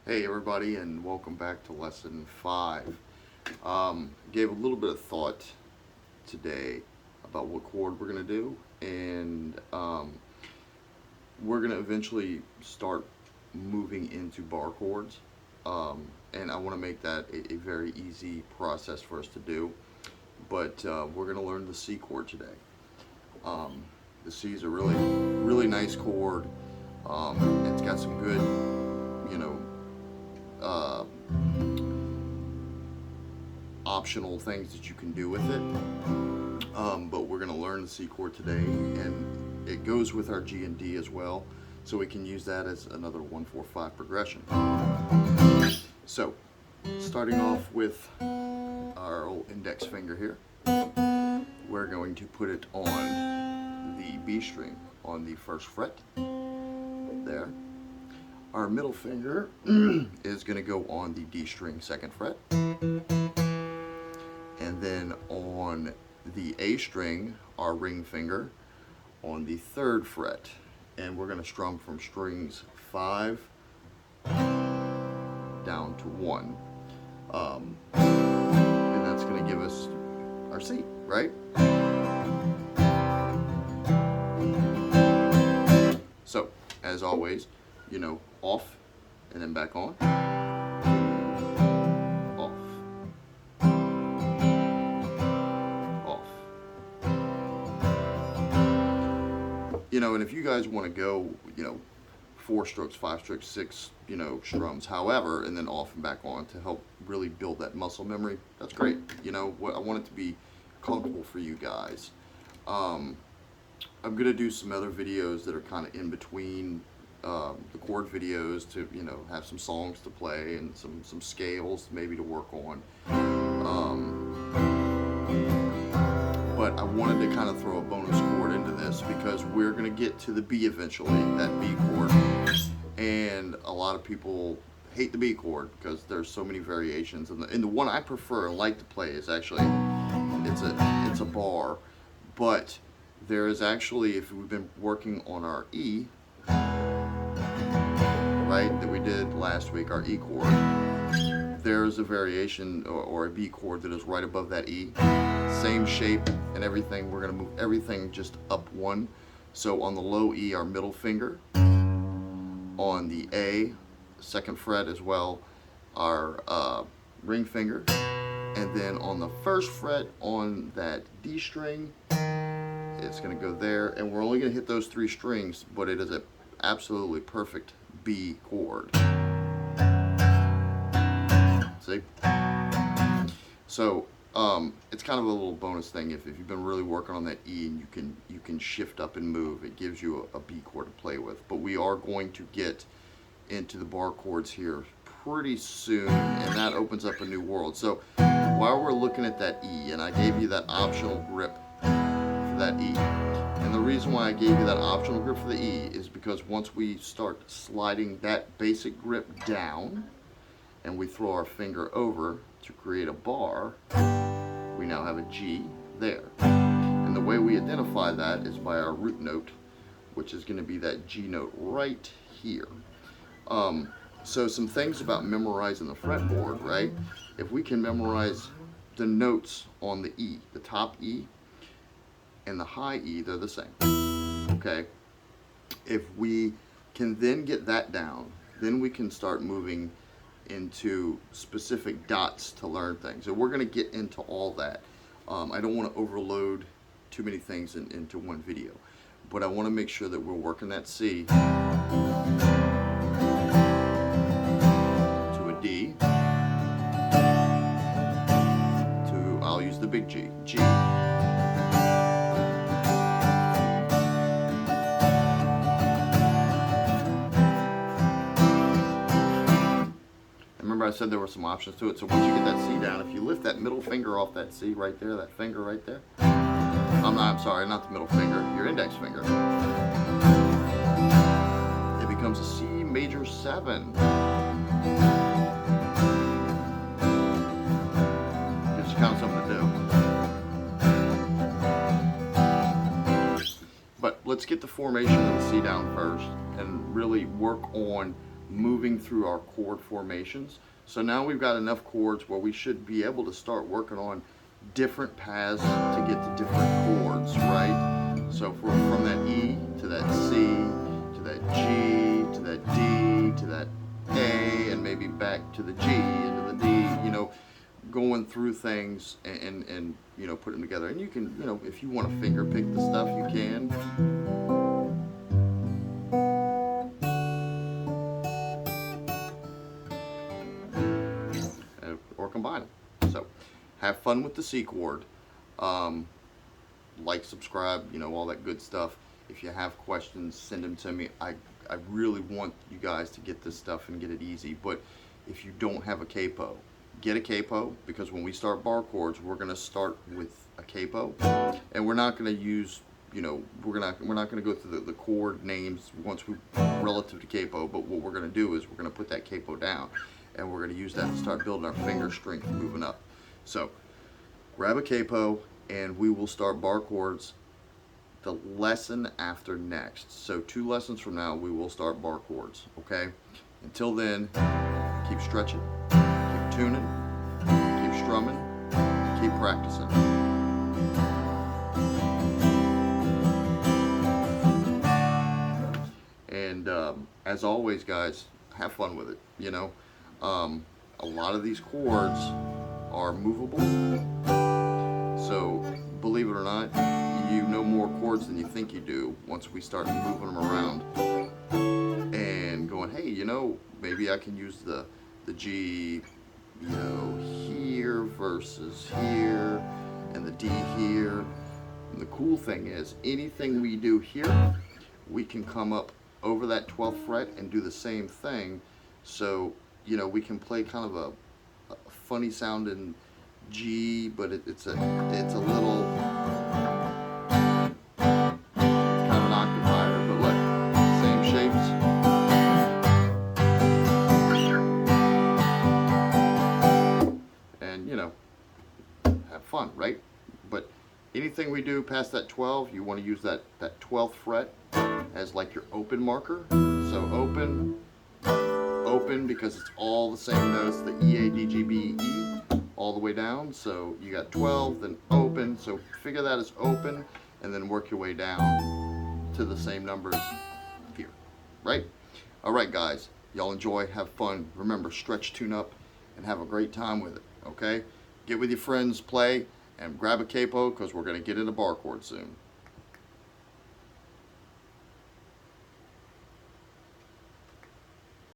Hey everybody, and welcome back to lesson 5. Gave a little bit of thought today about what chord we're going to do, and we're going to eventually start moving into bar chords, and I want to make that a very easy process for us to do, but we're going to learn the C chord today. The C is a really nice chord. It's got some good, you know, uh, optional things that you can do with it. But we're going to learn the C chord today, and it goes with our G and D as well, so we can use that as another 1-4-5 progression. So, starting off with our old index finger here, we're going to put it on the B string on the first fret there. Our middle finger is going to go on the D string second fret, and then on the A string, our ring finger on the third fret, and we're going to strum from strings 5 down to 1, and that's going to give us our C, right? So, as always, off and then back on, off, off. And if you guys want to go, 4 strokes, 5 strokes, 6, strums, however, and then off and back on to help really build that muscle memory, that's great. I want it to be comfortable for you guys. I'm going to do some other videos that are kind of in between the chord videos to, have some songs to play and some scales maybe to work on. But I wanted to kind of throw a bonus chord into this because we're going to get to the B eventually, that B chord. And a lot of people hate the B chord because there's so many variations. And the one I prefer and like to play is actually, it's a bar. But there is actually, if we've been working on our E, right, that we did last week, our E chord, there's a variation or a B chord that is right above that E. Same shape and everything. We're going to move everything just up 1. So on the low E, our middle finger. On the A, second fret as well, our ring finger. And then on the first fret on that D string, it's going to go there. And we're only going to hit those 3 strings, but it is an absolutely perfect B chord. See? So it's kind of a little bonus thing if you've been really working on that E and you can shift up and move. It gives you a B chord to play with. But we are going to get into the bar chords here pretty soon, and that opens up a new world. So while we're looking at that E, and I gave you that optional grip for that E, and the reason why I gave you that optional grip for the E is because once we start sliding that basic grip down and we throw our finger over to create a bar, we now have a G there. And the way we identify that is by our root note, which is going to be that G note right here. So some things about memorizing the fretboard, right? If we can memorize the notes on the E, the top E and the high E, they're the same. Okay? If we can then get that down, then we can start moving into specific dots to learn things. And we're going to get into all that. I don't want to overload too many things into one video, but I want to make sure that we're working that C to a D to, I'll use the big G, G. Remember I said there were some options to it, so once you get that C down, if you lift that middle finger off that C right there, that finger right there, I'm sorry, not the middle finger, your index finger, it becomes a C major 7. Gives you kind of something to do. But let's get the formation of the C down first and really work on moving through our chord formations. So now we've got enough chords where we should be able to start working on different paths to get to different chords, right? So from that E to that C to that G to that D to that A, and maybe back to the G into the D, you know, going through things and you know, put them together. And you can, you know, if you want to finger pick the stuff, you can. Or combine them. So have fun with the C chord. Like, subscribe, you know, all that good stuff. If you have questions, send them to me. I really want you guys to get this stuff and get it easy. But if you don't have a capo, get a capo, because when we start bar chords, we're going to start with a capo, and we're not going to use, you know, we're not going to go through the chord names once we relative to capo. But what we're going to do is we're going to put that capo down, and we're going to use that to start building our finger strength moving up. So grab a capo, and we will start bar chords the lesson after next. So 2 lessons from now, we will start bar chords, okay? Until then, keep stretching, keep tuning, keep strumming, keep practicing. And as always, guys, have fun with it, you know? A lot of these chords are movable, so believe it or not, you know more chords than you think you do once we start moving them around and going, hey, you know, maybe I can use the G, you know, here versus here, and the D here. And the cool thing is, anything we do here, we can come up over that 12th fret and do the same thing. So, you know, we can play kind of a funny sounding G, but it's a little kind of an octave higher, but look, same shapes. And, you know, have fun, right? But anything we do past that 12, you want to use that 12th fret as like your open marker. So open, because it's all the same notes, the E, A, D, G, B, E, all the way down. So you got 12, then open. So figure that as open, and then work your way down to the same numbers here, right? All right, guys, y'all enjoy, have fun. Remember, stretch, tune up, and have a great time with it, okay? Get with your friends, play, and grab a capo, because we're going to get into bar chords soon.